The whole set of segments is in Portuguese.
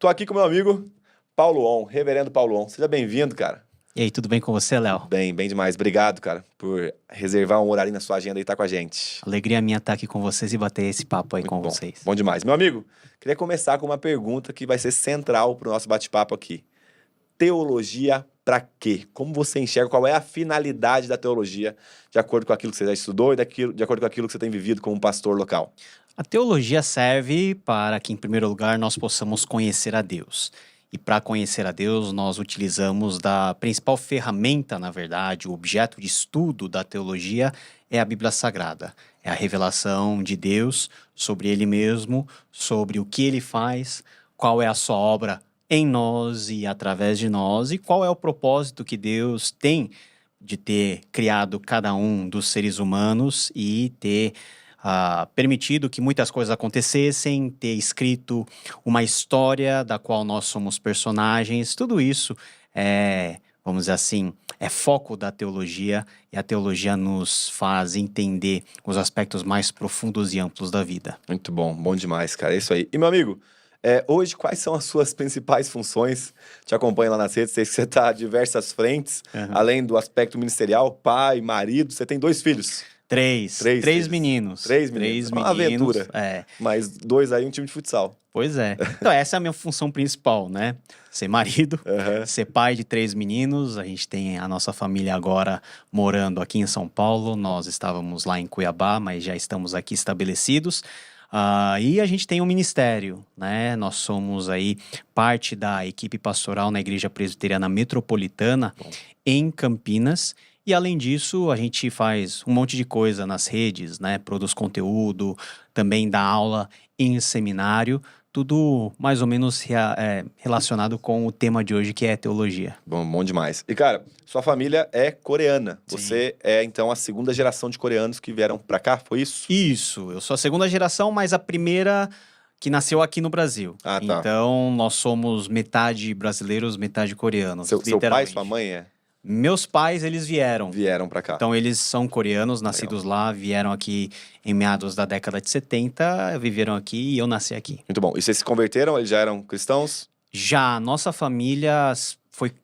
Tô aqui com meu amigo Paulo On, Reverendo Paulo On. Seja bem-vindo, cara. E aí, tudo bem com você, Léo? Bem demais. Obrigado, cara, por reservar um horário na sua agenda e estar com a gente. Alegria minha estar aqui com vocês e bater esse papo aí Muito com bom. vocês. Bom demais. Meu amigo, queria começar com uma pergunta que vai ser central pro nosso bate-papo aqui. Teologia pra quê? Como você enxerga? Qual é a finalidade da teologia, de acordo com aquilo que você já estudou e de acordo com aquilo que você tem vivido como pastor local? A teologia serve para que, em primeiro lugar, nós possamos conhecer a Deus. E para conhecer a Deus, nós utilizamos da principal ferramenta, na verdade, o objeto de estudo da teologia é a Bíblia Sagrada. É a revelação de Deus sobre Ele mesmo, sobre o que Ele faz, qual é a sua obra em nós e através de nós, e qual é o propósito que Deus tem de ter criado cada um dos seres humanos e ter permitido que muitas coisas acontecessem, ter escrito uma história da qual nós somos personagens. Tudo isso é, vamos dizer assim, é foco da teologia, e a teologia nos faz entender os aspectos mais profundos e amplos da vida. Muito bom, bom demais, cara. É isso aí. E, meu amigo, hoje, quais são as suas principais funções? Te acompanho lá nas redes, sei que você está a diversas frentes, além do aspecto ministerial, pai, marido, você tem 2 filhos. Três filhos. meninos. 3 meninos. Uma aventura. Mas 2 aí, um time de futsal. Pois é. Então, essa é a minha função principal, né? Ser marido, ser pai de 3 meninos. A gente tem a nossa família agora morando aqui em São Paulo. Nós estávamos lá em Cuiabá, mas já estamos aqui estabelecidos. E a gente tem um ministério, né? Nós somos aí parte da equipe pastoral na Igreja Presbiteriana Metropolitana em Campinas. E além disso, a gente faz um monte de coisa nas redes, né? Produz conteúdo, também dá aula em seminário, tudo mais ou menos relacionado com o tema de hoje, que é teologia. Bom demais. E, cara, sua família é coreana. Sim. Você é, então, a segunda geração de coreanos que vieram pra cá, foi isso? Isso, eu sou a segunda geração, mas a primeira que nasceu aqui no Brasil. Ah, tá. Então, nós somos metade brasileiros, metade coreanos. Seu pai, sua mãe é? Meus pais, eles vieram. Vieram pra cá. Então, eles são coreanos, nascidos lá, vieram aqui em meados da década de 70, viveram aqui e eu nasci aqui. Muito bom. E vocês se converteram? Eles já eram cristãos? Já, nossa família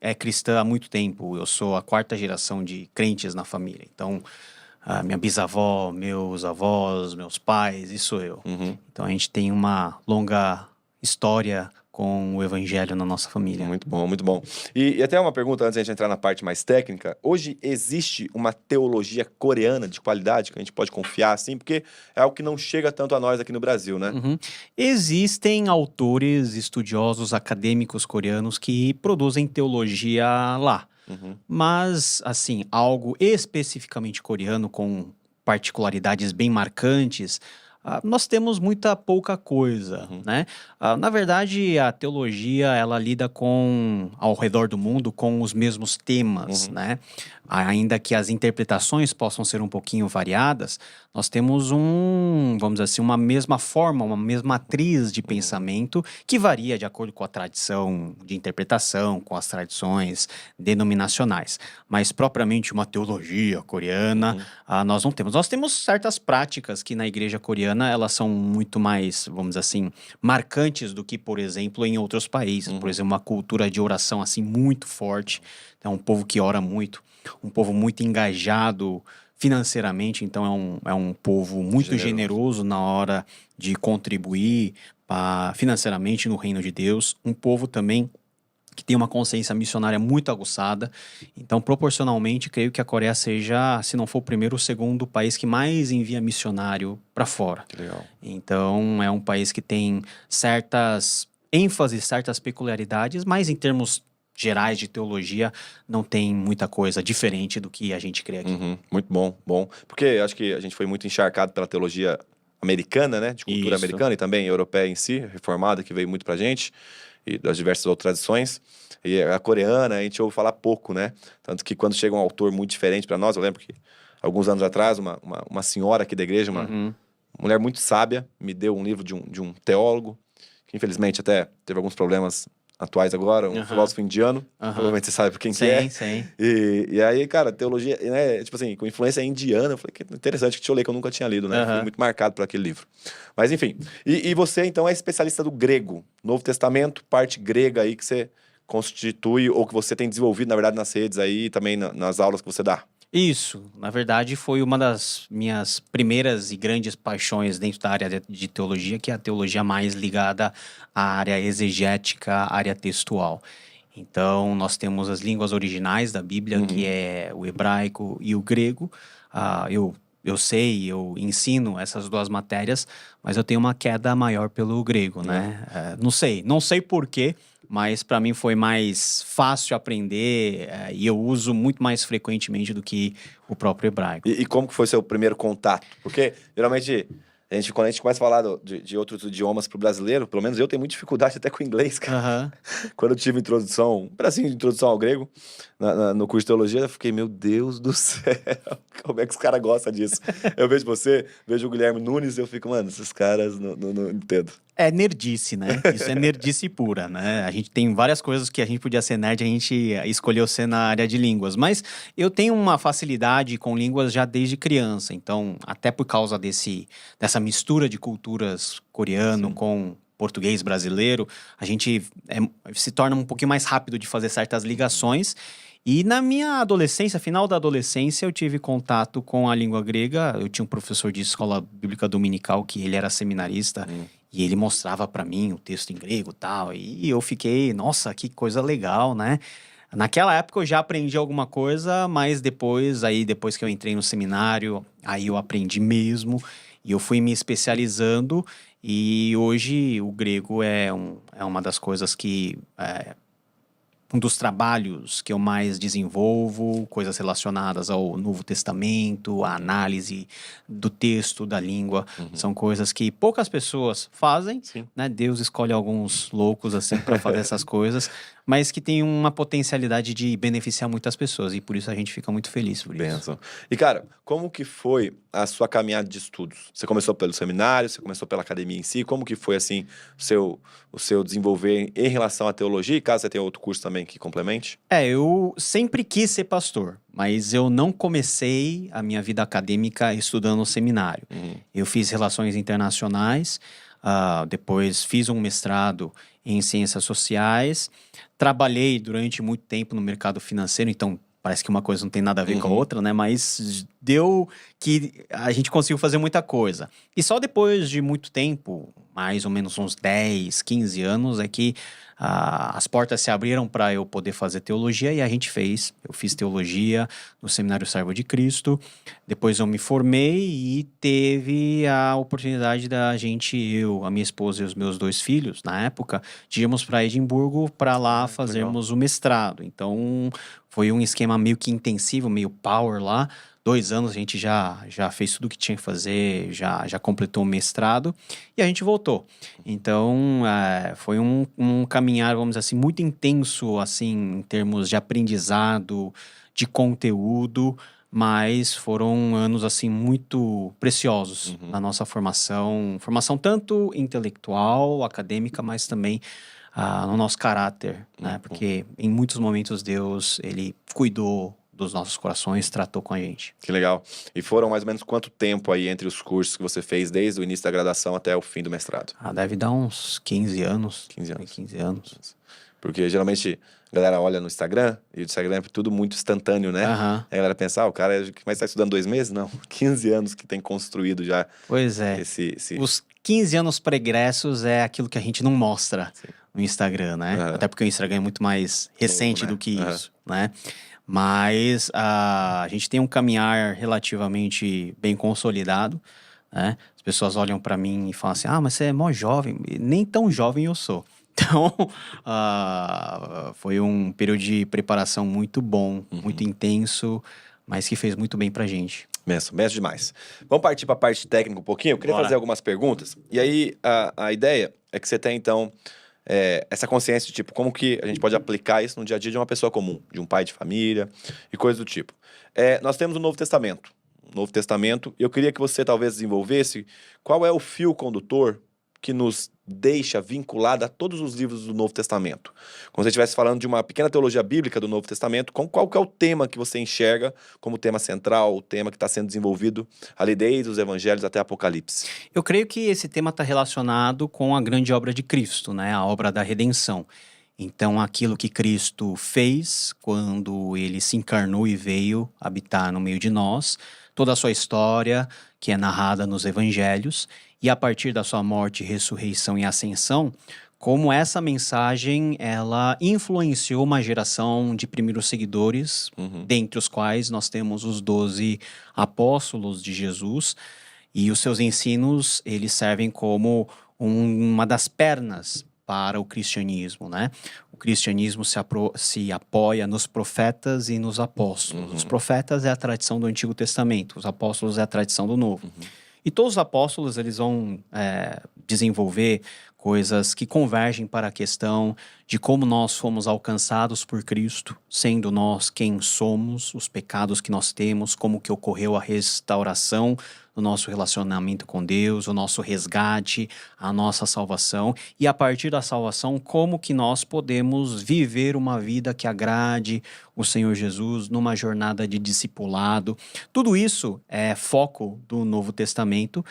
é cristã há muito tempo. Eu sou a 4ª geração de crentes na família. Então, a minha bisavó, meus avós, meus pais, e sou eu. Então, a gente tem uma longa história com o evangelho na nossa família. Muito bom, muito bom. E até uma pergunta antes de a gente entrar na parte mais técnica. Hoje existe uma teologia coreana de qualidade que a gente pode confiar, assim? Porque é algo que não chega tanto a nós aqui no Brasil, né? Existem autores, estudiosos, acadêmicos coreanos que produzem teologia lá. Mas, assim, algo especificamente coreano, com particularidades bem marcantes, nós temos muita pouca coisa, né? Na verdade, a teologia, ela lida ao redor do mundo, com os mesmos temas, né? Ainda que as interpretações possam ser um pouquinho variadas, nós temos vamos dizer assim, uma mesma forma, uma mesma matriz de pensamento que varia de acordo com a tradição de interpretação, com as tradições denominacionais. Mas, propriamente, uma teologia coreana, nós não temos. Nós temos certas práticas que na igreja coreana, elas são muito mais, vamos dizer assim, marcantes do que, por exemplo, em outros países. Por exemplo, uma cultura de oração assim muito forte. É um povo que ora muito, um povo muito engajado financeiramente, então é um povo muito generoso na hora de contribuir financeiramente no reino de Deus. Um povo também que tem uma consciência missionária muito aguçada. Então, proporcionalmente, creio que a Coreia seja, se não for o primeiro, o segundo país que mais envia missionário para fora. Que legal. Então, é um país que tem certas ênfases, certas peculiaridades, mas em termos gerais de teologia, não tem muita coisa diferente do que a gente crê aqui. Muito bom. Porque acho que a gente foi muito encharcado pela teologia americana, né? De cultura americana e também europeia em si, reformada, que veio muito pra gente, e das diversas outras tradições. E a coreana, a gente ouve falar pouco, né? Tanto que quando chega um autor muito diferente pra nós, eu lembro que alguns anos atrás, uma senhora aqui da igreja, uma mulher muito sábia, me deu um livro de um teólogo, que infelizmente até teve alguns problemas atuais agora, um filósofo indiano, provavelmente você sabe por quem que é. Sim. E aí, cara, teologia, né, tipo assim, com influência indiana, eu falei que interessante, que deixa eu ler, que eu nunca tinha lido, né? Fui muito marcado por aquele livro. Mas enfim, e você então é especialista do grego, Novo Testamento, parte grega aí que você constitui, ou que você tem desenvolvido, na verdade, nas redes aí, e também nas aulas que você dá. Isso, na verdade, foi uma das minhas primeiras e grandes paixões dentro da área de teologia, que é a teologia mais ligada à área exegética, à área textual. Então, nós temos as línguas originais da Bíblia, que é o hebraico e o grego. Eu ensino essas duas matérias, mas eu tenho uma queda maior pelo grego, né? Não sei por quê, mas para mim foi mais fácil aprender e eu uso muito mais frequentemente do que o próprio hebraico. E como que foi seu primeiro contato? Porque, geralmente, quando a gente começa a falar de outros idiomas pro brasileiro, pelo menos eu tenho muita dificuldade até com o inglês, cara. Quando eu tive um pedacinho de introdução ao grego, no curso de teologia, eu fiquei, meu Deus do céu, como é que os caras gostam disso? Eu vejo você, vejo o Guilherme Nunes, e eu fico, mano, esses caras não entendo. É nerdice, né? Isso é nerdice pura, né? A gente tem várias coisas que a gente podia ser nerd, a gente escolheu ser na área de línguas. Mas eu tenho uma facilidade com línguas já desde criança. Então, até por causa dessa mistura de culturas coreano com português brasileiro, a gente se torna um pouquinho mais rápido de fazer certas ligações. E na minha adolescência, final da adolescência, eu tive contato com a língua grega. Eu tinha um professor de escola bíblica dominical que ele era seminarista. E ele mostrava para mim o texto em grego e tal. E eu fiquei, nossa, que coisa legal, né? Naquela época eu já aprendi alguma coisa, mas depois que eu entrei no seminário, aí eu aprendi mesmo. E eu fui me especializando. E hoje o grego é uma das coisas que... um dos trabalhos que eu mais desenvolvo, coisas relacionadas ao Novo Testamento, a análise do texto, da língua, são coisas que poucas pessoas fazem, né? Deus escolhe alguns loucos assim para fazer essas coisas, mas que tem uma potencialidade de beneficiar muitas pessoas e por isso a gente fica muito feliz por isso. Benção. E cara, como que foi a sua caminhada de estudos? Você começou pelo seminário, você começou pela academia em si, como que foi assim o seu desenvolver em relação à teologia? E caso você tenha outro curso também que complemente? Eu sempre quis ser pastor, mas eu não comecei a minha vida acadêmica estudando no seminário. Eu fiz relações internacionais, depois fiz um mestrado em ciências sociais, trabalhei durante muito tempo no mercado financeiro, então parece que uma coisa não tem nada a ver com a outra, né? Mas deu que a gente conseguiu fazer muita coisa. E só depois de muito tempo, mais ou menos uns 10, 15 anos, é que as portas se abriram para eu poder fazer teologia e eu fiz teologia no Seminário Servo de Cristo, depois eu me formei e teve a oportunidade a minha esposa e os meus 2 filhos, na época, de irmos para Edimburgo para lá fazermos o mestrado. Então, foi um esquema meio que intensivo, meio power lá. 2 anos a gente já fez tudo o que tinha que fazer, já completou o mestrado e a gente voltou. Então, foi um caminhar, vamos dizer assim, muito intenso, assim, em termos de aprendizado, de conteúdo, mas foram anos, assim, muito preciosos na nossa formação tanto intelectual, acadêmica, mas também no nosso caráter, né? Porque em muitos momentos Deus, ele cuidou dos nossos corações, tratou com a gente. Que legal. E foram mais ou menos quanto tempo aí entre os cursos que você fez, desde o início da graduação até o fim do mestrado? Deve dar uns 15 anos. 15 anos. 15 anos. Porque geralmente a galera olha no Instagram, e o Instagram é tudo muito instantâneo, né? Aí a galera pensa, o cara mas tá estudando 2 meses? Não, 15 anos que tem construído já. Pois é. Os 15 anos pregressos é aquilo que a gente não mostra no Instagram, né? Até porque o Instagram é muito mais recente do que isso, né? Mas a gente tem um caminhar relativamente bem consolidado, né? As pessoas olham para mim e falam assim, mas você é mó jovem. Nem tão jovem eu sou. Então, foi um período de preparação muito bom, muito intenso, mas que fez muito bem pra gente. Benção demais. Vamos partir para a parte técnica um pouquinho? Eu queria fazer algumas perguntas. E aí, a ideia é que você tenha, então, essa consciência de, tipo, como que a gente pode aplicar isso no dia a dia de uma pessoa comum, de um pai de família e coisas do tipo. Nós temos o Novo Testamento. E eu queria que você talvez desenvolvesse qual é o fio condutor que nos deixa vinculada a todos os livros do Novo Testamento? Como se você estivesse falando de uma pequena teologia bíblica do Novo Testamento, qual que é o tema que você enxerga como tema central, o tema que está sendo desenvolvido ali desde os Evangelhos até Apocalipse? Eu creio que esse tema está relacionado com a grande obra de Cristo, né? A obra da redenção. Então, aquilo que Cristo fez quando ele se encarnou e veio habitar no meio de nós, toda a sua história que é narrada nos Evangelhos, e a partir da sua morte, ressurreição e ascensão, como essa mensagem ela influenciou uma geração de primeiros seguidores, dentre os quais nós temos os 12 apóstolos de Jesus, e os seus ensinos eles servem como uma das pernas para o cristianismo, né? O cristianismo se apoia nos profetas e nos apóstolos. Os profetas é a tradição do Antigo Testamento, os apóstolos é a tradição do Novo. E todos os apóstolos eles vão desenvolver coisas que convergem para a questão de como nós fomos alcançados por Cristo, sendo nós quem somos, os pecados que nós temos, como que ocorreu a restauração do nosso relacionamento com Deus, o nosso resgate, a nossa salvação, e a partir da salvação, como que nós podemos viver uma vida que agrade o Senhor Jesus numa jornada de discipulado. Tudo isso é foco do Novo Testamento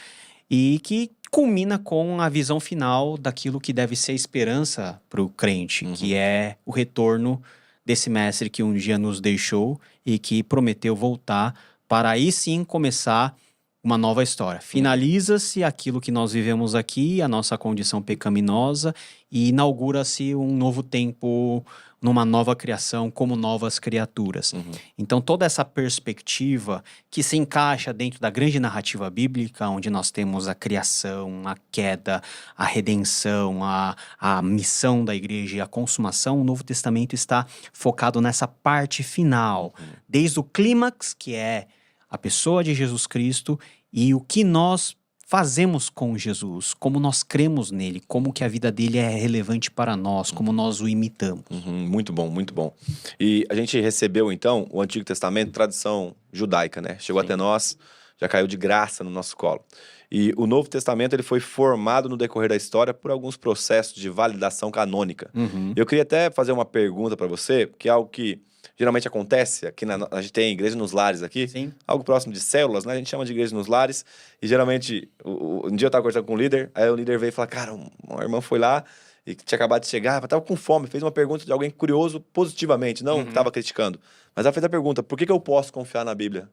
e que culmina com a visão final daquilo que deve ser a esperança para o crente, que é o retorno desse mestre que um dia nos deixou e que prometeu voltar para aí sim começar uma nova história. Finaliza-se aquilo que nós vivemos aqui, a nossa condição pecaminosa, e inaugura-se um novo tempo, numa nova criação, como novas criaturas. Então, toda essa perspectiva que se encaixa dentro da grande narrativa bíblica, onde nós temos a criação, a queda, a redenção, a missão da igreja e a consumação, o Novo Testamento está focado nessa parte final, desde o clímax, que é a pessoa de Jesus Cristo, e o que nós fazemos com Jesus, como nós cremos nele, como que a vida dele é relevante para nós, como nós o imitamos. Muito bom, muito bom. E a gente recebeu, então, o Antigo Testamento, tradição judaica, né? Chegou até nós, já caiu de graça no nosso colo. E o Novo Testamento ele foi formado no decorrer da história por alguns processos de validação canônica. Eu queria até fazer uma pergunta para você, que é algo que geralmente acontece aqui, a gente tem igreja nos lares aqui, algo próximo de células, né? A gente chama de igreja nos lares, e geralmente, um dia eu estava conversando com um líder, aí o líder veio e falou, cara, uma irmã foi lá, e que tinha acabado de chegar, estava com fome, fez uma pergunta de alguém curioso positivamente, não que estava criticando, mas ela fez a pergunta, por que eu posso confiar na Bíblia?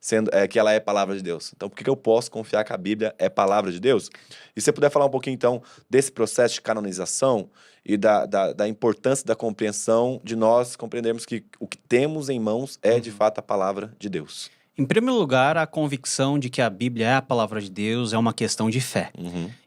Sendo que ela é palavra de Deus. Então, por que eu posso confiar que a Bíblia é palavra de Deus? E se você puder falar um pouquinho, então, desse processo de canonização e da importância da compreensão de nós compreendermos que o que temos em mãos é, de fato, a palavra de Deus. Em primeiro lugar, a convicção de que a Bíblia é a palavra de Deus é uma questão de fé.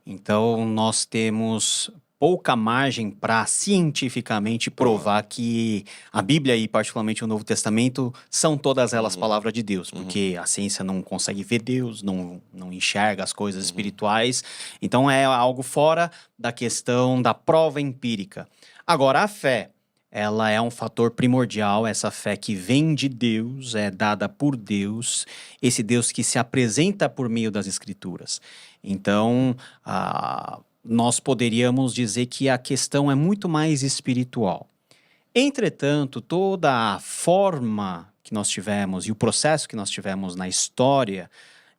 Então, nós temos pouca margem para cientificamente provar que a Bíblia e particularmente o Novo Testamento são todas elas palavra de Deus, porque a ciência não consegue ver Deus, não enxerga as coisas espirituais, então é algo fora da questão da prova empírica. Agora, a fé, ela é um fator primordial, essa fé que vem de Deus, é dada por Deus, esse Deus que se apresenta por meio das Escrituras. Então, nós poderíamos dizer que a questão é muito mais espiritual. Entretanto, toda a forma que nós tivemos e o processo que nós tivemos na história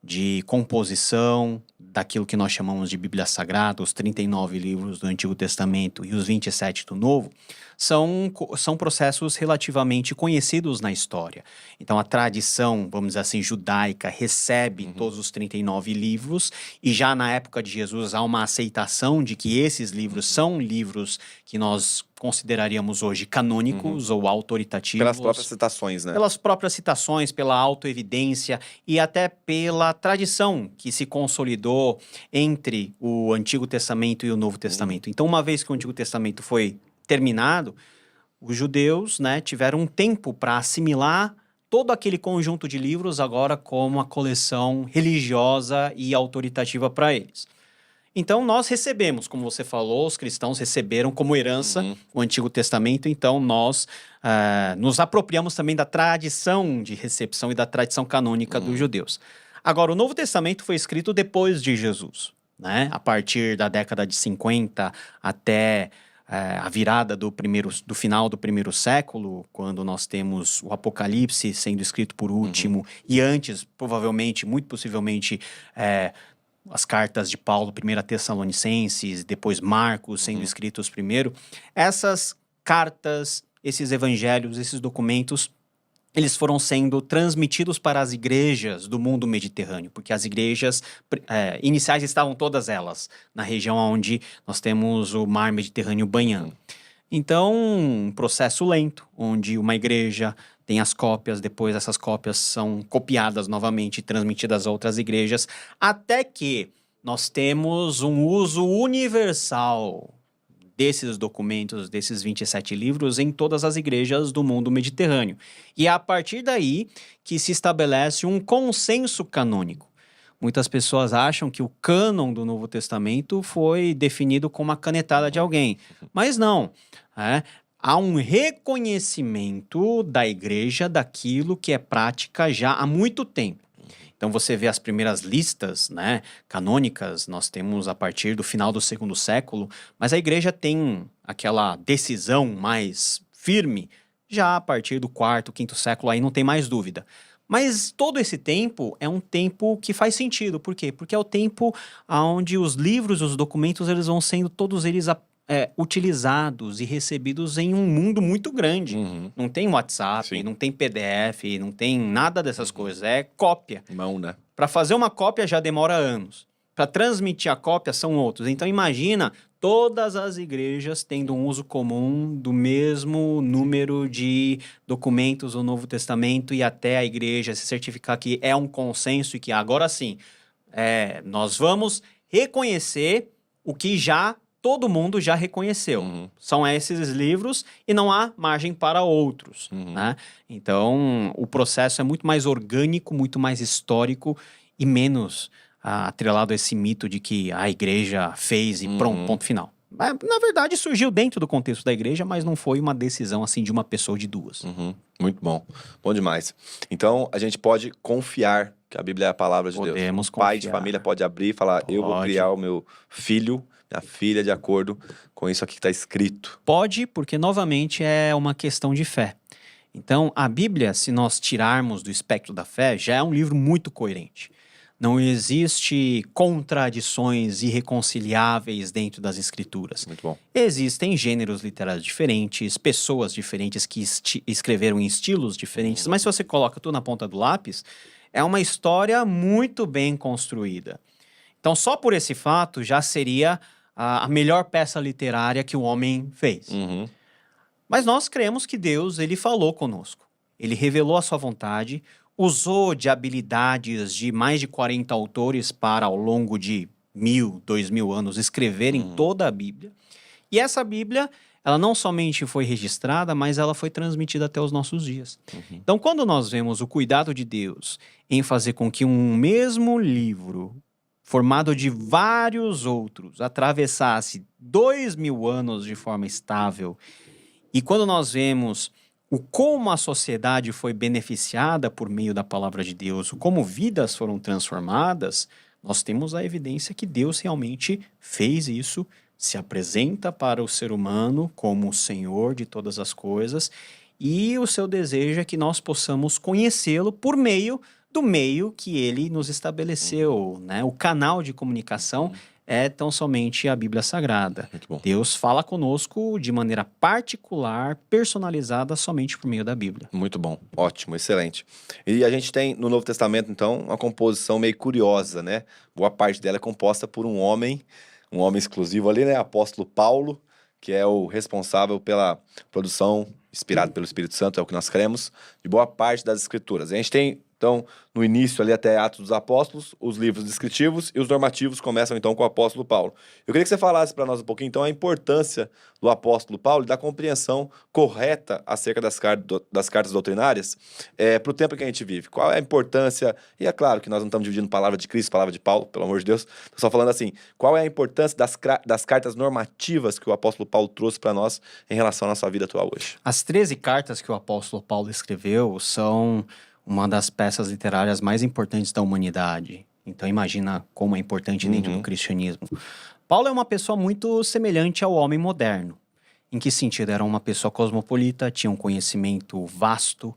de composição daquilo que nós chamamos de Bíblia Sagrada, os 39 livros do Antigo Testamento e os 27 do Novo, são processos relativamente conhecidos na história. Então, a tradição, vamos dizer assim, judaica, recebe todos os 39 livros, e já na época de Jesus há uma aceitação de que esses livros são livros que nós consideraríamos hoje canônicos ou autoritativos. Pelas próprias citações, né? Pelas próprias citações, pela autoevidência e até pela tradição que se consolidou entre o Antigo Testamento e o Novo Testamento. Então, uma vez que o Antigo Testamento foi terminado, os judeus, né, tiveram um tempo para assimilar todo aquele conjunto de livros agora como uma coleção religiosa e autoritativa para eles. Então, nós recebemos, como você falou, os cristãos receberam como herança o Antigo Testamento, então nós nos apropriamos também da tradição de recepção e da tradição canônica dos judeus. Agora, o Novo Testamento foi escrito depois de Jesus. né? A partir da década de 50 até a virada do final do primeiro século, quando nós temos o Apocalipse sendo escrito por último, e antes, provavelmente, muito possivelmente, as cartas de Paulo, 1 Tessalonicenses, depois Marcos sendo escritos primeiro, essas cartas, esses evangelhos, esses documentos, eles foram sendo transmitidos para as igrejas do mundo mediterrâneo, porque as igrejas iniciais estavam todas elas na região onde nós temos o mar Mediterrâneo banhando. Então, um processo lento, onde uma igreja tem as cópias, depois essas cópias são copiadas novamente e transmitidas a outras igrejas, até que nós temos um uso universal desses documentos, desses 27 livros, em todas as igrejas do mundo mediterrâneo. E é a partir daí que se estabelece um consenso canônico. Muitas pessoas acham que o cânon do Novo Testamento foi definido com uma canetada de alguém. Mas não. Há um reconhecimento da igreja daquilo que é prática já há muito tempo. Então, você vê as primeiras listas, né, canônicas, nós temos a partir do final do segundo século, mas a igreja tem aquela decisão mais firme já a partir do quarto, quinto século, aí não tem mais dúvida. Mas todo esse tempo é um tempo que faz sentido. Por quê? Porque é o tempo onde os livros, os documentos, eles vão sendo todos eles utilizados e recebidos em um mundo muito grande. Não tem WhatsApp, Sim. não tem PDF, não tem nada dessas coisas. É cópia. Mão, né? Para fazer uma cópia já demora anos. Para transmitir a cópia são outros. Então imagina todas as igrejas tendo um uso comum do mesmo número de documentos do Novo Testamento e até a igreja se certificar que é um consenso e que agora sim, nós vamos reconhecer o que todo mundo já reconheceu. São esses livros e não há margem para outros. Né? Então, o processo é muito mais orgânico, muito mais histórico e menos atrelado a esse mito de que a igreja fez e pronto, ponto final. Na verdade, surgiu dentro do contexto da igreja, mas não foi uma decisão assim de uma pessoa ou de duas. Muito bom. Bom demais. Então, a gente pode confiar que a Bíblia é a palavra de Deus. Podemos O pai confiar. de família pode abrir e falar, eu vou criar o meu filho, minha filha, de acordo com isso aqui que está escrito. Pode, porque novamente é uma questão de fé. Então, a Bíblia, se nós tirarmos do espectro da fé, já é um livro muito coerente. Não existe contradições irreconciliáveis dentro das escrituras. Muito bom. Existem gêneros literários diferentes, pessoas diferentes que escreveram em estilos diferentes, mas se você coloca tudo na ponta do lápis, é uma história muito bem construída. Então, só por esse fato, já seria a melhor peça literária que o homem fez. Mas nós cremos que Deus, ele falou conosco. Ele revelou a sua vontade, usou de habilidades de mais de 40 autores para, ao longo de 1.000, 2.000 anos, escreverem toda a Bíblia. E essa Bíblia, ela não somente foi registrada, mas ela foi transmitida até os nossos dias. Então, quando nós vemos o cuidado de Deus em fazer com que um mesmo livro, formado de vários outros, atravessasse 2.000 anos de forma estável, e quando nós vemos como a sociedade foi beneficiada por meio da palavra de Deus, como vidas foram transformadas, nós temos a evidência que Deus realmente fez isso, se apresenta para o ser humano como o Senhor de todas as coisas, e o seu desejo é que nós possamos conhecê-lo por meio do meio que ele nos estabeleceu, né? O canal de comunicação é tão somente a Bíblia Sagrada. Muito bom. Deus fala conosco de maneira particular, personalizada, somente por meio da Bíblia. Muito bom, ótimo, excelente. E a gente tem no Novo Testamento, então, uma composição meio curiosa, né? Boa parte dela é composta por um homem exclusivo ali, né? Apóstolo Paulo, que é o responsável pela produção, inspirado pelo Espírito Santo, é o que nós cremos, de boa parte das Escrituras. A gente tem, então, no início ali até Atos dos Apóstolos, os livros descritivos e os normativos começam então com o apóstolo Paulo. Eu queria que você falasse para nós um pouquinho então a importância do apóstolo Paulo e da compreensão correta acerca das cartas doutrinárias para o tempo que a gente vive. Qual é a importância, e é claro que nós não estamos dividindo palavra de Cristo, palavra de Paulo, pelo amor de Deus, estou só falando assim, qual é a importância das cartas normativas que o apóstolo Paulo trouxe para nós em relação à nossa vida atual hoje? As 13 cartas que o apóstolo Paulo escreveu são uma das peças literárias mais importantes da humanidade. Então imagina como é importante dentro do cristianismo. Paulo é uma pessoa muito semelhante ao homem moderno. Em que sentido? Era uma pessoa cosmopolita, tinha um conhecimento vasto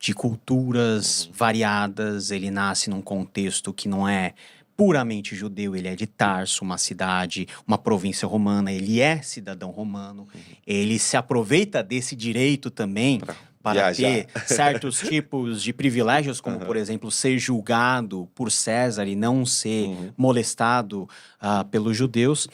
de culturas variadas. Ele nasce num contexto que não é puramente judeu, ele é de Tarso, uma cidade, uma província romana, ele é cidadão romano. Ele se aproveita desse direito também para ter certos tipos de privilégios, como, por exemplo, ser julgado por César e não ser molestado pelos judeus.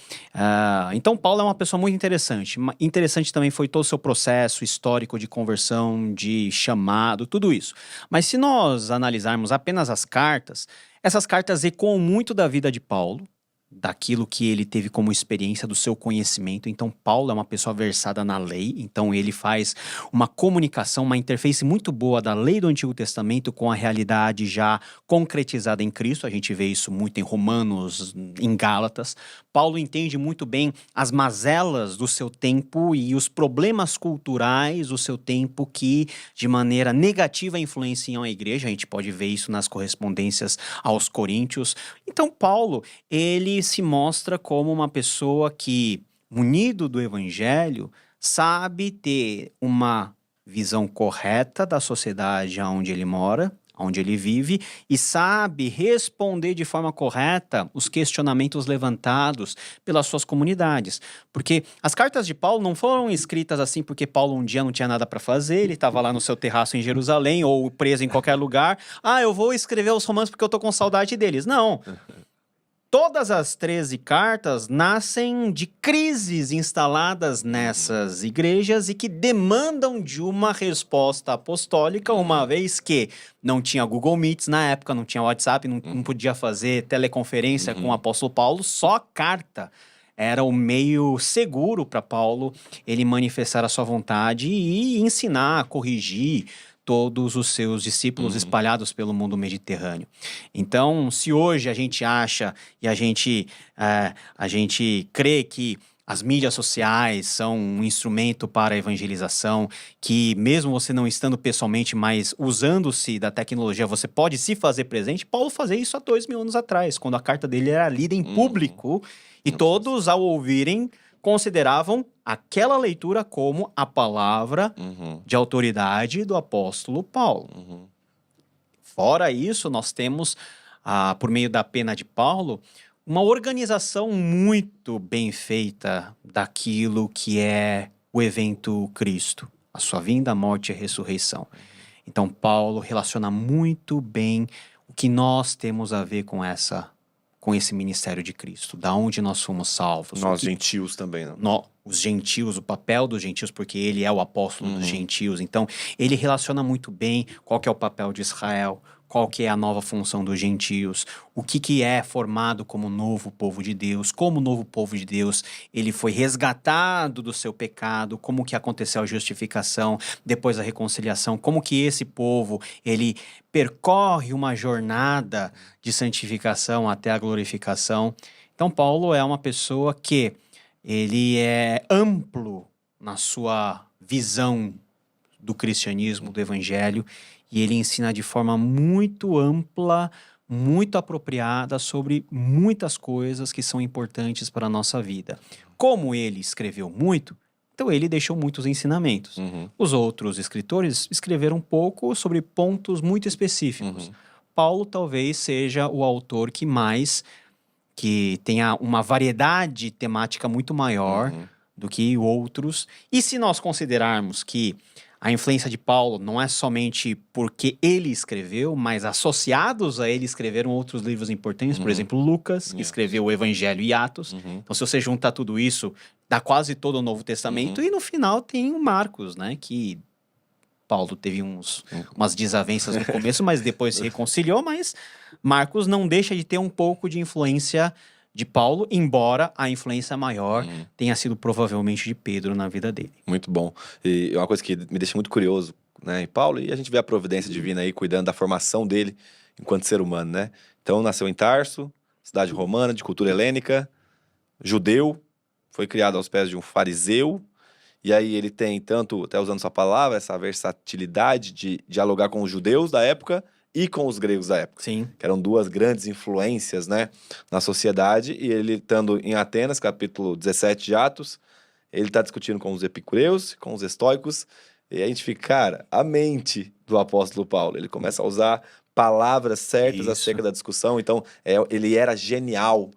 Então, Paulo é uma pessoa muito interessante. Interessante também foi todo o seu processo histórico de conversão, de chamado, tudo isso. Mas se nós analisarmos apenas as cartas, essas cartas ecoam muito da vida de Paulo, daquilo que ele teve como experiência, do seu conhecimento. Então, Paulo é uma pessoa versada na lei, então ele faz uma comunicação, uma interface muito boa da lei do Antigo Testamento com a realidade já concretizada em Cristo. A gente vê isso muito em Romanos, em Gálatas. Paulo entende muito bem as mazelas do seu tempo e os problemas culturais do seu tempo que, de maneira negativa, influenciam a igreja. A gente pode ver isso nas correspondências aos Coríntios. Então, Paulo, ele se mostra como uma pessoa que, munido do evangelho, sabe ter uma visão correta da sociedade onde ele mora, onde ele vive, e sabe responder de forma correta os questionamentos levantados pelas suas comunidades. Porque as cartas de Paulo não foram escritas assim porque Paulo um dia não tinha nada para fazer, ele estava lá no seu terraço em Jerusalém ou preso em qualquer lugar. Eu vou escrever os romanos porque eu tô com saudade deles. Não. Todas as 13 cartas nascem de crises instaladas nessas igrejas e que demandam de uma resposta apostólica, uma vez que não tinha Google Meets na época, não tinha WhatsApp, não podia fazer teleconferência com o apóstolo Paulo, só carta era o meio seguro para Paulo ele manifestar a sua vontade e ensinar, corrigir todos os seus discípulos espalhados pelo mundo mediterrâneo. Então, se hoje a gente acha e a gente crê que as mídias sociais são um instrumento para a evangelização, que mesmo você não estando pessoalmente, mas usando-se da tecnologia, você pode se fazer presente. Paulo fazia isso há 2000 anos atrás, quando a carta dele era lida em público e todos, ao ouvirem, consideravam aquela leitura como a palavra de autoridade do apóstolo Paulo. Fora isso, nós temos, por meio da pena de Paulo, uma organização muito bem feita daquilo que é o evento Cristo, a sua vinda, morte e ressurreição. Então, Paulo relaciona muito bem o que nós temos a ver com esse ministério de Cristo, da onde nós fomos salvos. Nós, gentios também, não? Os gentios, o papel dos gentios, porque ele é o apóstolo dos gentios. Então, ele relaciona muito bem qual que é o papel de Israel, qual que é a nova função dos gentios, o que é formado como novo povo de Deus, como o novo povo de Deus, ele foi resgatado do seu pecado, como que aconteceu a justificação, depois a reconciliação, como que esse povo, ele percorre uma jornada de santificação até a glorificação. Então, Paulo é uma pessoa que ele é amplo na sua visão do cristianismo, do evangelho, e ele ensina de forma muito ampla, muito apropriada sobre muitas coisas que são importantes para a nossa vida. Como ele escreveu muito, então ele deixou muitos ensinamentos. Os outros escritores escreveram pouco sobre pontos muito específicos. Paulo talvez seja o autor que tenha uma variedade temática muito maior do que outros. E se nós considerarmos que a influência de Paulo não é somente porque ele escreveu, mas associados a ele escreveram outros livros importantes, por exemplo, Lucas, que escreveu o Evangelho e Atos. Então, se você juntar tudo isso, dá quase todo o Novo Testamento. E no final tem o Marcos, né, que Paulo teve umas desavenças no começo, mas depois se reconciliou. Mas Marcos não deixa de ter um pouco de influência de Paulo, embora a influência maior tenha sido provavelmente de Pedro na vida dele. Muito bom. E uma coisa que me deixa muito curioso, né, em Paulo, e a gente vê a providência divina aí cuidando da formação dele enquanto ser humano, né? Então, nasceu em Tarso, cidade romana, de cultura helênica, judeu, foi criado aos pés de um fariseu, e aí ele tem tanto, até usando sua palavra, essa versatilidade de dialogar com os judeus da época e com os gregos da época. Sim. Que eram duas grandes influências, né, na sociedade. E ele, estando em Atenas, capítulo 17 de Atos, ele está discutindo com os epicureus, com os estoicos. E a gente fica, cara, a mente do apóstolo Paulo. Ele começa a usar palavras certas acerca da discussão. Então, ele era genial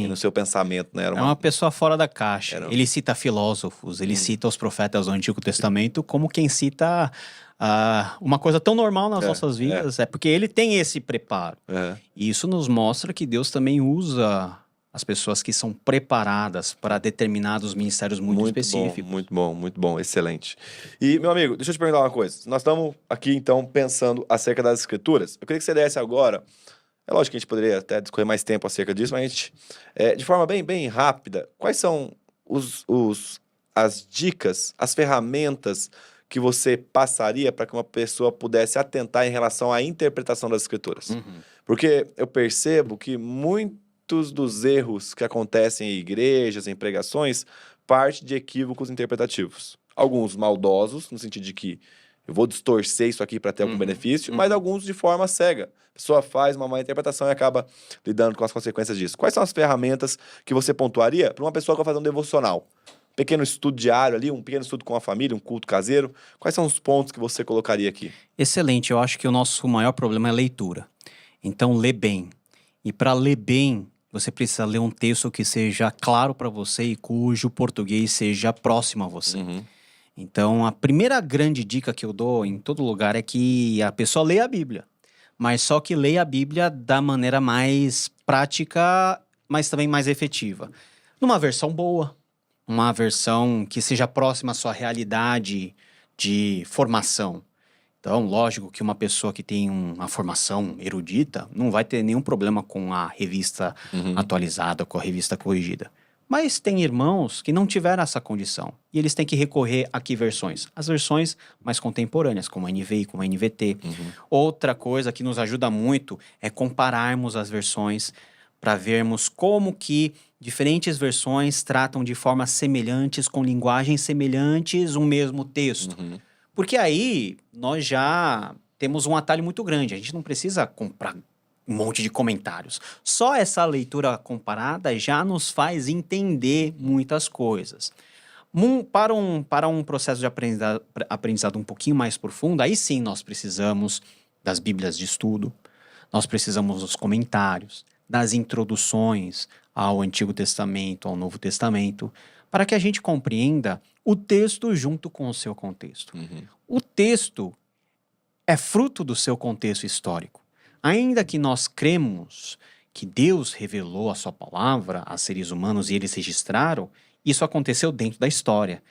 no seu pensamento, né? É uma pessoa fora da caixa. Ele cita filósofos, ele cita os profetas do Antigo Testamento como quem cita uma coisa tão normal nas nossas vidas. É porque ele tem esse preparo. E isso nos mostra que Deus também usa as pessoas que são preparadas para determinados ministérios muito específicos. Muito bom, excelente. E, meu amigo, deixa eu te perguntar uma coisa. Nós estamos aqui, então, pensando acerca das escrituras. Eu queria que você desse agora, é lógico que a gente poderia até discorrer mais tempo acerca disso, mas a gente, de forma bem rápida, quais são as dicas, as ferramentas que você passaria para que uma pessoa pudesse atentar em relação à interpretação das escrituras? Porque eu percebo que muitos dos erros que acontecem em igrejas, em pregações, parte de equívocos interpretativos. Alguns maldosos, no sentido de que eu vou distorcer isso aqui para ter algum benefício, mas alguns de forma cega. A pessoa faz uma má interpretação e acaba lidando com as consequências disso. Quais são as ferramentas que você pontuaria para uma pessoa que vai fazer um devocional? Um pequeno estudo diário ali, um pequeno estudo com a família, um culto caseiro. Quais são os pontos que você colocaria aqui? Excelente. Eu acho que o nosso maior problema é leitura. Então, lê bem. E para ler bem, você precisa ler um texto que seja claro para você e cujo português seja próximo a você. Então, a primeira grande dica que eu dou em todo lugar é que a pessoa leia a Bíblia. Mas só que leia a Bíblia da maneira mais prática, mas também mais efetiva. Numa versão boa. Uma versão que seja próxima à sua realidade de formação. Então, lógico que uma pessoa que tem uma formação erudita não vai ter nenhum problema com a revista atualizada, com a revista corrigida. Mas tem irmãos que não tiveram essa condição. E eles têm que recorrer a que versões? As versões mais contemporâneas, como a NVI, como a NVT. Outra coisa que nos ajuda muito é compararmos as versões para vermos como que diferentes versões tratam de formas semelhantes, com linguagens semelhantes, um mesmo texto. Porque aí nós já temos um atalho muito grande. A gente não precisa comprar um monte de comentários. Só essa leitura comparada já nos faz entender muitas coisas. Para um processo de aprendizado um pouquinho mais profundo, aí sim nós precisamos das bíblias de estudo, nós precisamos dos comentários, das introduções ao Antigo Testamento, ao Novo Testamento, para que a gente compreenda o texto junto com o seu contexto. O texto é fruto do seu contexto histórico. Ainda que nós cremos que Deus revelou a sua palavra a seres humanos e eles registraram, isso aconteceu dentro da história.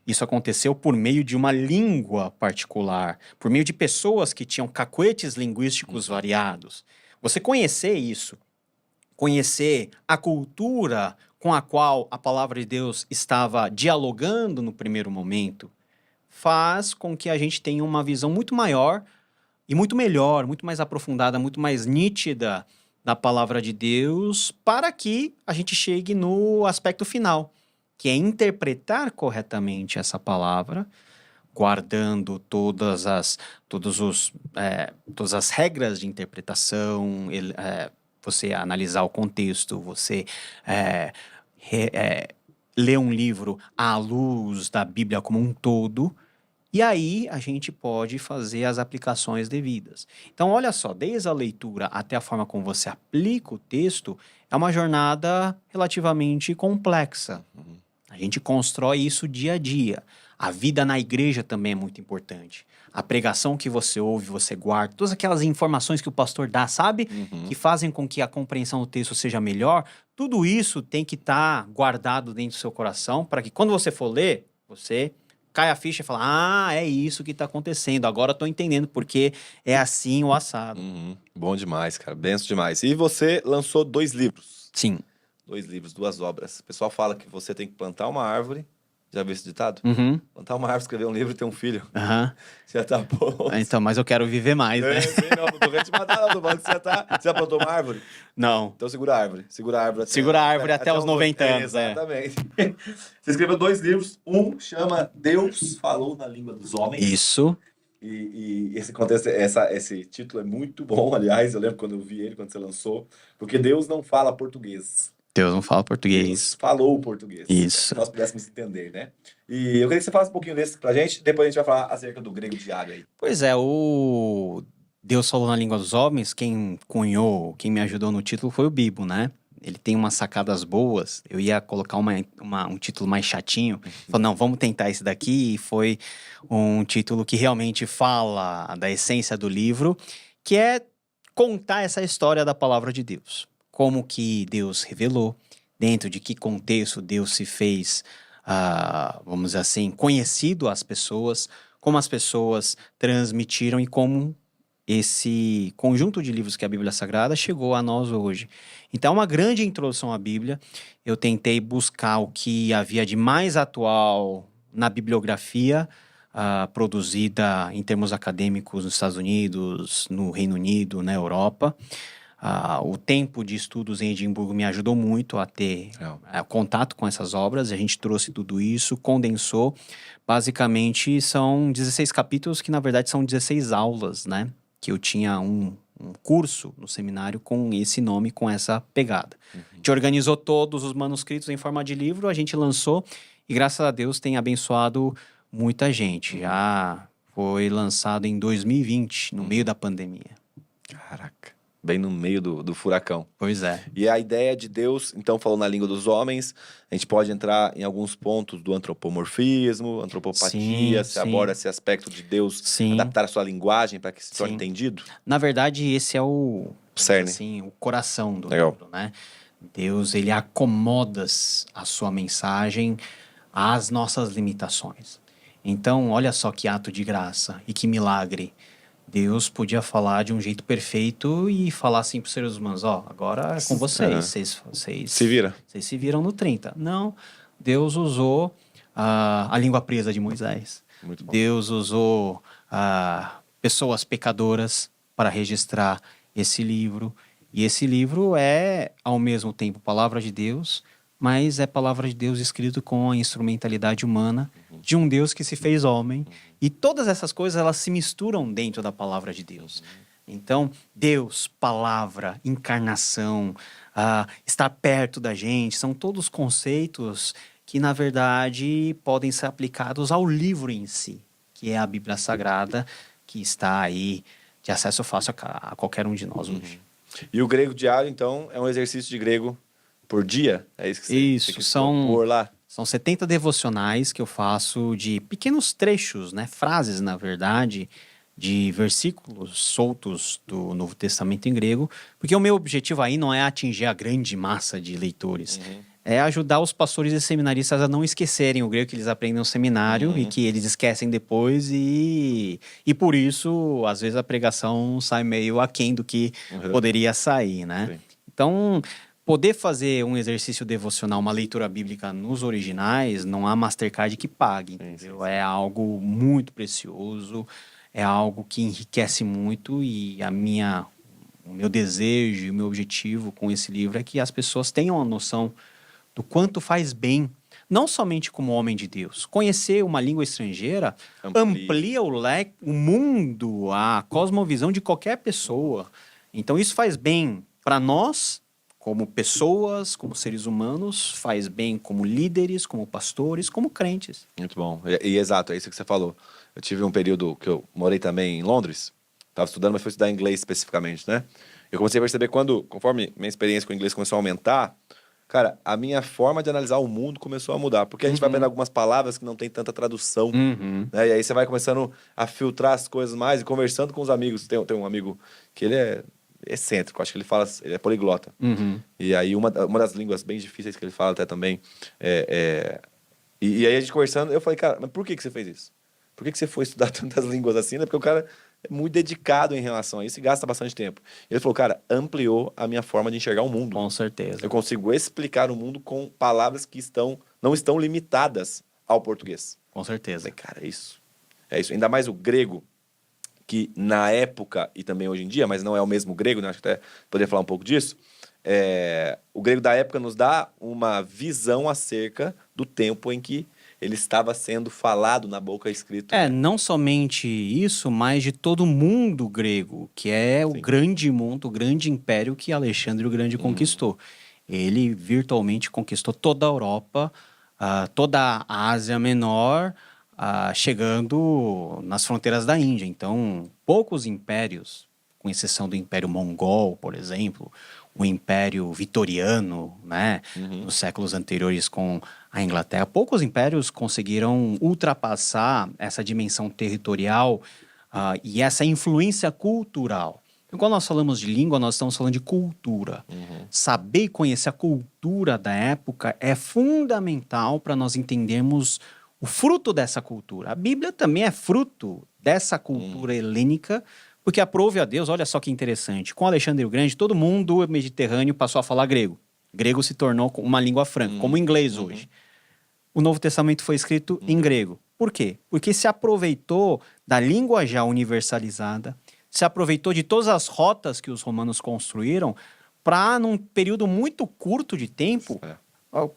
Isso aconteceu por meio de uma língua particular, por meio de pessoas que tinham cacuetes linguísticos variados. Você conhecer isso, conhecer a cultura com a qual a palavra de Deus estava dialogando no primeiro momento, faz com que a gente tenha uma visão muito maior e muito melhor, muito mais aprofundada, muito mais nítida da palavra de Deus, para que a gente chegue no aspecto final, que é interpretar corretamente essa palavra, guardando todas as regras de interpretação, você analisar o contexto, você ler um livro à luz da Bíblia como um todo, e aí a gente pode fazer as aplicações devidas. Então, olha só, desde a leitura até a forma como você aplica o texto, é uma jornada relativamente complexa. A gente constrói isso dia a dia. A vida na igreja também é muito importante. A pregação que você ouve, você guarda, todas aquelas informações que o pastor dá, sabe? Que fazem com que a compreensão do texto seja melhor. Tudo isso tem que estar guardado dentro do seu coração para que quando você for ler, você cai a ficha e fala, é isso que está acontecendo. Agora estou entendendo porque é assim o assado. Bom demais, cara. Benção demais. E você lançou 2 livros. Sim. 2 livros, 2 obras. O pessoal fala que você tem que plantar uma árvore. Já viu esse ditado? Plantar uma árvore, escrever um livro e ter um filho. Já tá bom. Então, mas eu quero viver mais, né? Não tô querendo te matar, não. Tô falando que você já plantou uma árvore? Não. Então segura a árvore. Segura a árvore até os 90 anos. Exatamente. Você escreveu 2 livros. Um chama Deus Falou na Língua dos Homens. Isso. E esse contexto, esse título é muito bom, aliás, eu lembro quando eu vi ele, quando você lançou, porque Deus não fala português. Deus não fala Deus português. falou português, para Isso. que nós pudéssemos entender, né? E eu queria que você falasse um pouquinho desse pra gente, depois a gente vai falar acerca do grego diário aí. Pois é, o Deus falou na língua dos homens, quem cunhou, quem me ajudou no título foi o Bibo, né? Ele tem umas sacadas boas. Eu ia colocar um título mais chatinho. Falei, não, vamos tentar esse daqui. E foi um título que realmente fala da essência do livro, que é contar essa história da palavra de Deus. Como que Deus revelou, dentro de que contexto Deus se fez, vamos dizer assim, conhecido às pessoas, como as pessoas transmitiram e como esse conjunto de livros que é a Bíblia Sagrada chegou a nós hoje. Então, é uma grande introdução à Bíblia. Eu tentei buscar o que havia de mais atual na bibliografia produzida em termos acadêmicos nos Estados Unidos, no Reino Unido, na Europa. O tempo de estudos em Edimburgo me ajudou muito a ter contato com essas obras. A gente trouxe tudo isso, condensou. Basicamente, são 16 capítulos que, na verdade, são 16 aulas, né? Que eu tinha um curso no seminário com esse nome, com essa pegada. A gente organizou todos os manuscritos em forma de livro, a gente lançou e, graças a Deus, tem abençoado muita gente. Já foi lançado em 2020, no meio da pandemia. Caraca. Bem no meio do furacão. Pois é. E a ideia de Deus, então, falou na língua dos homens, a gente pode entrar em alguns pontos do antropomorfismo, antropopatia, você aborda esse aspecto de Deus adaptar a sua linguagem para que se torne entendido? Na verdade, esse é o cerne, assim, o coração do livro, né? Deus, ele acomoda a sua mensagem às nossas limitações. Então, olha só que ato de graça e que milagre. Deus podia falar de um jeito perfeito e falar assim para os seres humanos, agora é com vocês, vocês se viram. Vocês se viram no 30. Não, Deus usou a língua presa de Moisés. Muito bom. Deus usou pessoas pecadoras para registrar esse livro. E esse livro é, ao mesmo tempo, palavra de Deus, mas é palavra de Deus escrito com a instrumentalidade humana de um Deus que se fez homem. E todas essas coisas, elas se misturam dentro da palavra de Deus. Então, Deus, palavra, encarnação, estar perto da gente, são todos conceitos que, na verdade, podem ser aplicados ao livro em si, que é a Bíblia Sagrada, que está aí de acesso fácil a qualquer um de nós hoje. E o grego diário, então, é um exercício de grego por dia? É isso que você quis propor lá? São 70 devocionais que eu faço de pequenos trechos, né? Frases, na verdade, de versículos soltos do Novo Testamento em grego, porque o meu objetivo aí não é atingir a grande massa de leitores, é ajudar os pastores e seminaristas a não esquecerem o grego que eles aprendem no seminário e que eles esquecem depois e por isso, às vezes, a pregação sai meio aquém do que poderia sair, né? Sim. Então, poder fazer um exercício devocional, uma leitura bíblica nos originais, não há Mastercard que pague, entendeu? É algo muito precioso, é algo que enriquece muito e o meu desejo e o meu objetivo com esse livro é que as pessoas tenham a noção do quanto faz bem, não somente como homem de Deus. Conhecer uma língua estrangeira amplia o mundo, a cosmovisão de qualquer pessoa. Então isso faz bem para nós, como pessoas, como seres humanos, faz bem como líderes, como pastores, como crentes. Muito bom. E exato, é isso que você falou. Eu tive um período que eu morei também em Londres, estava estudando, mas fui estudar inglês especificamente, né? Eu comecei a perceber conforme minha experiência com o inglês começou a aumentar, cara, a minha forma de analisar o mundo começou a mudar, porque a gente vai vendo algumas palavras que não tem tanta tradução, né? E aí você vai começando a filtrar as coisas mais e conversando com os amigos. Tem um amigo que ele é excêntrico, acho que ele é poliglota. E aí uma das línguas bem difíceis que ele fala até também e aí a gente conversando, eu falei, cara, mas por que você fez isso? Por que você foi estudar tantas línguas assim, né? Porque o cara é muito dedicado em relação a isso e gasta bastante tempo. Ele falou, cara, ampliou a minha forma de enxergar o mundo. Com certeza. Eu consigo explicar o mundo com palavras que não estão limitadas ao português. Com certeza. Eu falei, cara, é isso. É isso. Ainda mais o grego, que na época e também hoje em dia, mas não é o mesmo grego, né? Acho que até poderia falar um pouco disso. O grego da época nos dá uma visão acerca do tempo em que ele estava sendo falado na boca, escrito. Não somente isso, mas de todo o mundo grego, que é o grande mundo, o grande império que Alexandre o Grande conquistou. Ele virtualmente conquistou toda a Europa, toda a Ásia Menor, chegando nas fronteiras da Índia. Então, poucos impérios, com exceção do Império Mongol, por exemplo, o Império Vitoriano, né, nos séculos anteriores com a Inglaterra, poucos impérios conseguiram ultrapassar essa dimensão territorial e essa influência cultural. Então, quando nós falamos de língua, nós estamos falando de cultura. Saber e conhecer a cultura da época é fundamental para nós entendermos o fruto dessa cultura. A Bíblia também é fruto dessa cultura helênica, porque aprove a Deus, olha só que interessante, com Alexandre o Grande, todo mundo do Mediterrâneo passou a falar grego. Grego se tornou uma língua franca, como o inglês hoje. O Novo Testamento foi escrito em grego. Por quê? Porque se aproveitou da língua já universalizada, se aproveitou de todas as rotas que os romanos construíram para, num período muito curto de tempo,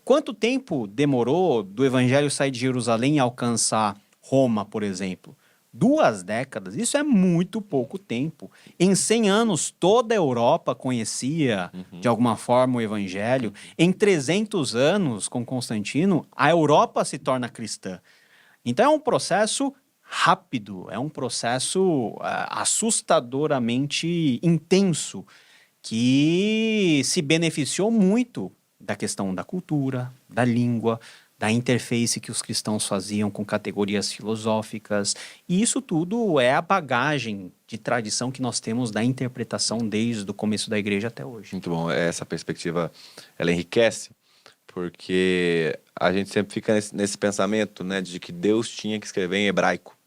quanto tempo demorou do evangelho sair de Jerusalém e alcançar Roma, por exemplo? 2 décadas, isso é muito pouco tempo. Em 100 anos, toda a Europa conhecia, de alguma forma, o evangelho. Em 300 anos, com Constantino, a Europa se torna cristã. Então é um processo rápido, é um processo assustadoramente intenso, que se beneficiou muito da questão da cultura, da língua, da interface que os cristãos faziam com categorias filosóficas. E isso tudo é a bagagem de tradição que nós temos da interpretação desde o começo da igreja até hoje. Muito bom. Essa perspectiva, ela enriquece, porque a gente sempre fica nesse pensamento, né, de que Deus tinha que escrever em hebraico,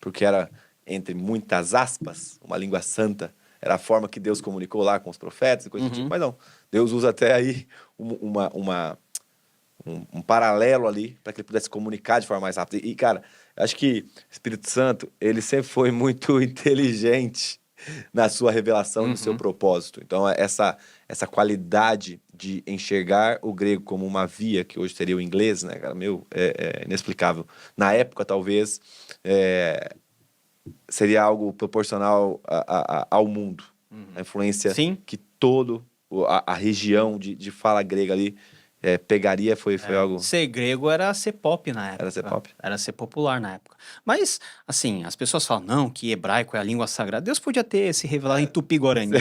porque era, entre muitas aspas, uma língua santa. Era a forma que Deus comunicou lá com os profetas e coisa do tipo. Mas não, Deus usa até aí um paralelo ali para que ele pudesse comunicar de forma mais rápida. E, cara, acho que o Espírito Santo, ele sempre foi muito inteligente na sua revelação, no seu propósito. Então, essa qualidade de enxergar o grego como uma via, que hoje seria o inglês, né, cara, é inexplicável. Na época, talvez, seria algo proporcional ao mundo. A influência que toda a região de fala grega ali pegaria, foi algo... Ser grego era ser pop na época. Era ser pop. Era ser popular na época. Mas, assim, as pessoas falam, não, que hebraico é a língua sagrada. Deus podia ter se revelado em tupi-guarani,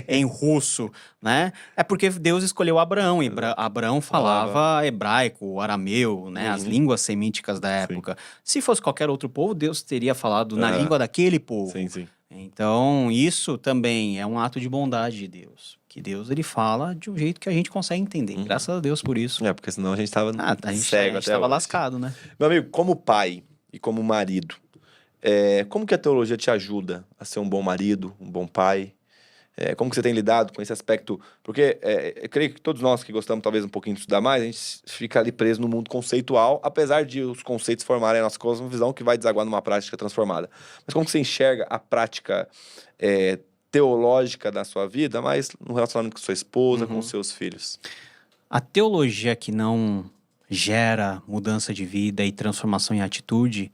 em russo, né? É porque Deus escolheu Abraão. E Abraão falava hebraico, arameu, né? As línguas semíticas da época. Se fosse qualquer outro povo, Deus teria falado na língua daquele povo. Sim. Então, isso também é um ato de bondade de Deus. Que Deus, ele fala de um jeito que a gente consegue entender. Graças a Deus por isso. Porque senão a gente tava cego, a gente tava lascado, né? Meu amigo, como pai e como marido, como que a teologia te ajuda a ser um bom marido, um bom pai? Como que você tem lidado com esse aspecto? Porque eu creio que todos nós que gostamos talvez um pouquinho de estudar mais, a gente fica ali preso no mundo conceitual, apesar de os conceitos formarem a nossa cosmovisão que vai desaguar numa prática transformada. Mas como que você enxerga a prática teológica da sua vida, mas no relacionamento com sua esposa, com seus filhos? A teologia que não gera mudança de vida e transformação em atitude,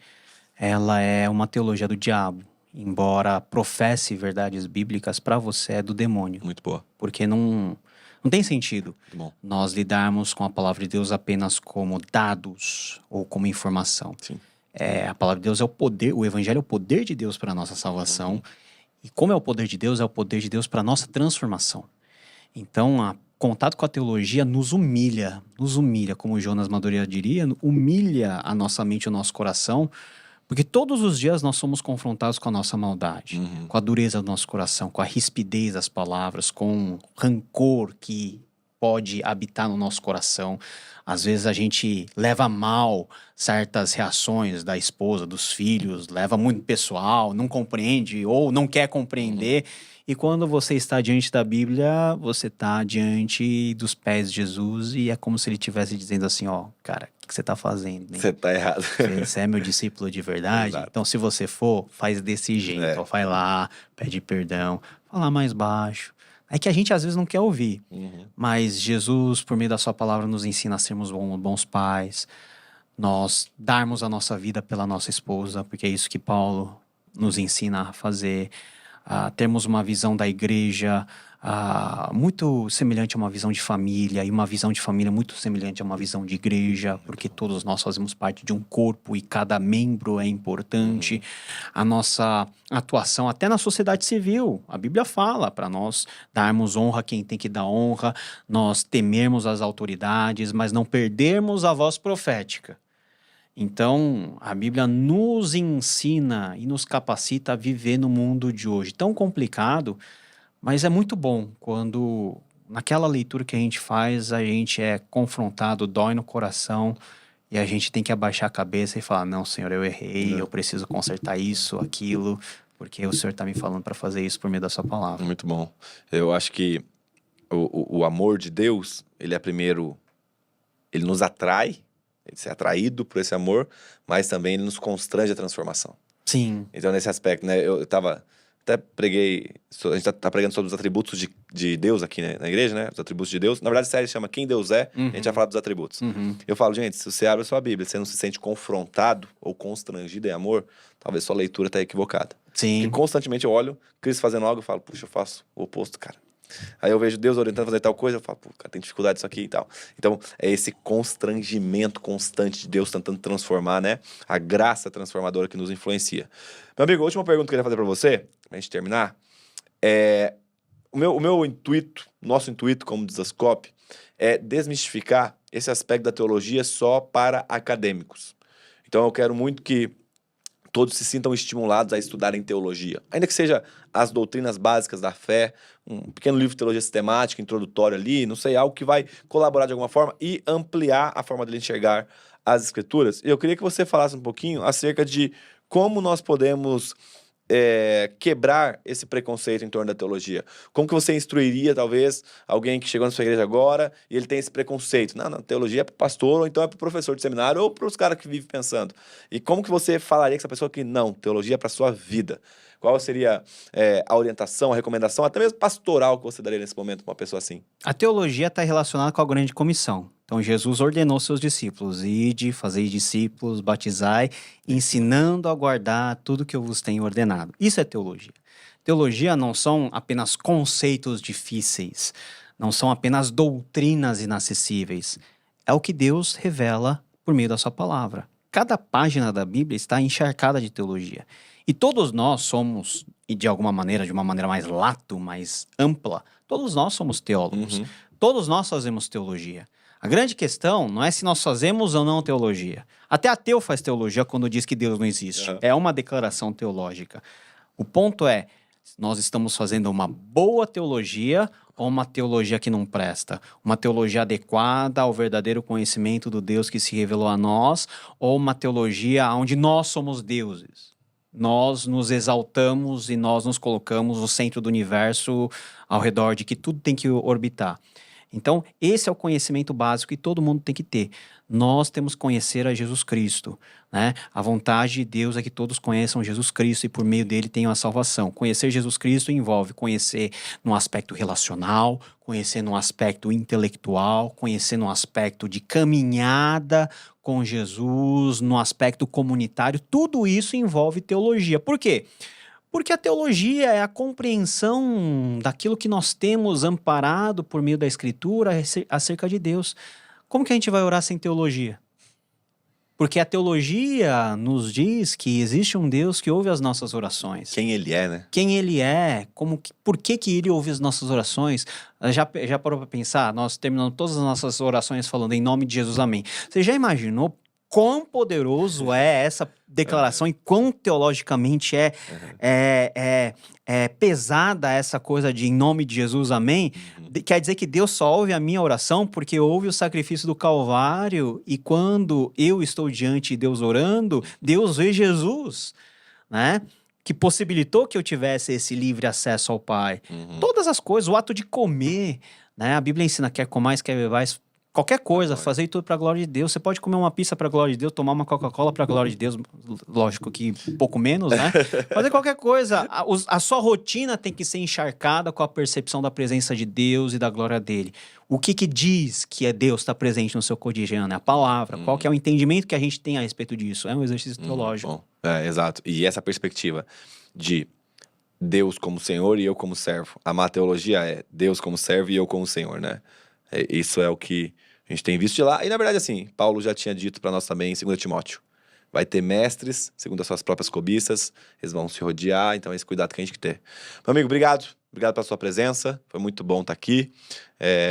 ela é uma teologia do diabo. Embora professe verdades bíblicas, para você é do demônio. Muito boa. Porque não tem sentido nós lidarmos com a palavra de Deus apenas como dados ou como informação. Sim. A palavra de Deus é o poder, o evangelho é o poder de Deus para a nossa salvação. E como é o poder de Deus, é o poder de Deus para a nossa transformação. Então, o contato com a teologia nos humilha, como Jonas Madureira diria, humilha a nossa mente e o nosso coração, porque todos os dias nós somos confrontados com a nossa maldade, com a dureza do nosso coração, com a rispidez das palavras, com o rancor que pode habitar no nosso coração. Às vezes a gente leva mal certas reações da esposa, dos filhos, leva muito pessoal, não compreende ou não quer compreender. E quando você está diante da Bíblia, você está diante dos pés de Jesus e é como se ele estivesse dizendo assim, cara, o que você está fazendo? Você está errado. Você é meu discípulo de verdade? Exato. Então, se você for, faz desse jeito. Vai lá, pede perdão, fala mais baixo. É que a gente às vezes não quer ouvir. Mas Jesus, por meio da sua palavra, nos ensina a sermos bons pais, nós darmos a nossa vida pela nossa esposa, porque é isso que Paulo nos ensina a fazer, termos uma visão da igreja muito semelhante a uma visão de família, e uma visão de família muito semelhante a uma visão de igreja, porque todos nós fazemos parte de um corpo e cada membro é importante. A nossa atuação até na sociedade civil, a Bíblia fala para nós darmos honra a quem tem que dar honra, nós temermos as autoridades, mas não perdermos a voz profética. Então, a Bíblia nos ensina e nos capacita a viver no mundo de hoje, tão complicado, mas é muito bom quando, naquela leitura que a gente faz, a gente é confrontado, dói no coração, e a gente tem que abaixar a cabeça e falar, não, Senhor, eu errei, eu preciso consertar isso, aquilo, porque o Senhor está me falando para fazer isso por meio da sua palavra. Muito bom. Eu acho que o amor de Deus, ele é primeiro, ele nos atrai, ele ser atraído por esse amor, mas também ele nos constrange a transformação. Sim. Então, nesse aspecto, né, eu até preguei, a gente tá pregando sobre os atributos de Deus aqui, né, na igreja, né, os atributos de Deus. Na verdade, a série chama Quem Deus É, a gente vai falar dos atributos. Eu falo, gente, se você abre a sua Bíblia e você não se sente confrontado ou constrangido em amor, talvez sua leitura tá equivocada. Sim. Porque constantemente eu olho Cristo fazendo algo e falo, puxa, eu faço o oposto, cara. Aí eu vejo Deus orientando a fazer tal coisa, eu falo, pô, cara, tem dificuldade disso aqui e tal. Então, é esse constrangimento constante de Deus tentando transformar, né? A graça transformadora que nos influencia. Meu amigo, a última pergunta que eu queria fazer pra você, pra gente terminar, o meu intuito, nosso intuito como Desascope, é desmistificar esse aspecto da teologia só para acadêmicos. Então, eu quero muito que todos se sintam estimulados a estudarem teologia. Ainda que seja as doutrinas básicas da fé, um pequeno livro de teologia sistemática, introdutório ali, não sei, algo que vai colaborar de alguma forma e ampliar a forma de enxergar as escrituras. E eu queria que você falasse um pouquinho acerca de como nós podemos quebrar esse preconceito em torno da teologia. Como que você instruiria, talvez, alguém que chegou na sua igreja agora e ele tem esse preconceito? Não, teologia é para o pastor, ou então é para o professor de seminário, ou para os caras que vivem pensando. E como que você falaria com essa pessoa que não, teologia é para a sua vida? Qual seria a orientação, a recomendação, até mesmo pastoral que você daria nesse momento para uma pessoa assim? A teologia está relacionada com a grande comissão. Então, Jesus ordenou seus discípulos, ide, fazei discípulos, batizai, ensinando a guardar tudo que eu vos tenho ordenado. Isso é teologia. Teologia não são apenas conceitos difíceis, não são apenas doutrinas inacessíveis. É o que Deus revela por meio da sua palavra. Cada página da Bíblia está encharcada de teologia. E todos nós somos, e de alguma maneira, de uma maneira mais lato, mais ampla, todos nós somos teólogos. Todos nós fazemos teologia. A grande questão não é se nós fazemos ou não teologia. Até ateu faz teologia quando diz que Deus não existe. É uma declaração teológica. O ponto é, nós estamos fazendo uma boa teologia ou uma teologia que não presta? Uma teologia adequada ao verdadeiro conhecimento do Deus que se revelou a nós, ou uma teologia onde nós somos deuses? Nós nos exaltamos e nós nos colocamos no centro do universo, ao redor de que tudo tem que orbitar. Então, esse é o conhecimento básico que todo mundo tem que ter. Nós temos que conhecer a Jesus Cristo, né? A vontade de Deus é que todos conheçam Jesus Cristo e por meio dele tenham a salvação. Conhecer Jesus Cristo envolve conhecer no aspecto relacional, conhecer no aspecto intelectual, conhecer no aspecto de caminhada com Jesus, no aspecto comunitário. Tudo isso envolve teologia. Por quê? Porque a teologia é a compreensão daquilo que nós temos amparado por meio da Escritura acerca de Deus. Como que a gente vai orar sem teologia? Porque a teologia nos diz que existe um Deus que ouve as nossas orações. Quem ele é, né? Quem ele é, por que ele ouve as nossas orações? Já parou para pensar? Nós terminamos todas as nossas orações falando em nome de Jesus, amém. Você já imaginou quão poderoso é essa declaração e quão teologicamente é pesada essa coisa de em nome de Jesus, amém? Quer dizer que Deus só ouve a minha oração porque ouve o sacrifício do Calvário, e quando eu estou diante de Deus orando, Deus vê Jesus, né? Que possibilitou que eu tivesse esse livre acesso ao Pai. Todas as coisas, o ato de comer, né? A Bíblia ensina, quer comais, quer bebais, Qualquer coisa, fazer tudo para a glória de Deus. Você pode comer uma pizza para a glória de Deus, tomar uma Coca-Cola para a glória de Deus, lógico que um pouco menos, né? Fazer qualquer coisa. A sua rotina tem que ser encharcada com a percepção da presença de Deus e da glória dele. O que diz que Deus está presente no seu cotidiano? É a palavra. Qual que é o entendimento que a gente tem a respeito disso? É um exercício teológico. Bom, exato. E essa perspectiva de Deus como Senhor e eu como servo. A teologia é Deus como servo e eu como Senhor, né? Isso é o que a gente tem visto de lá. E, na verdade, assim, Paulo já tinha dito para nós também em 2 Timóteo. Vai ter mestres, segundo as suas próprias cobiças. Eles vão se rodear, então é esse cuidado que a gente tem que ter. Meu amigo, obrigado. Obrigado pela sua presença. Foi muito bom estar aqui.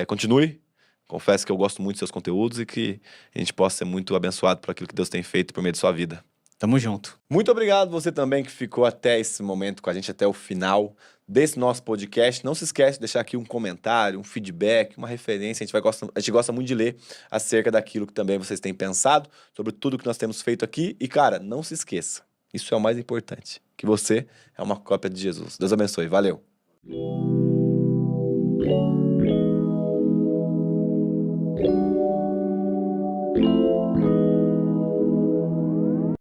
Continue. Confesso que eu gosto muito dos seus conteúdos e que a gente possa ser muito abençoado por aquilo que Deus tem feito por meio de sua vida. Tamo junto. Muito obrigado você também que ficou até esse momento com a gente, até o final desse nosso podcast. Não se esquece de deixar aqui um comentário, um feedback, uma referência. A gente gosta muito de ler acerca daquilo que também vocês têm pensado, sobre tudo que nós temos feito aqui. E, cara, não se esqueça, isso é o mais importante, que você é uma cópia de Jesus. Deus abençoe. Valeu!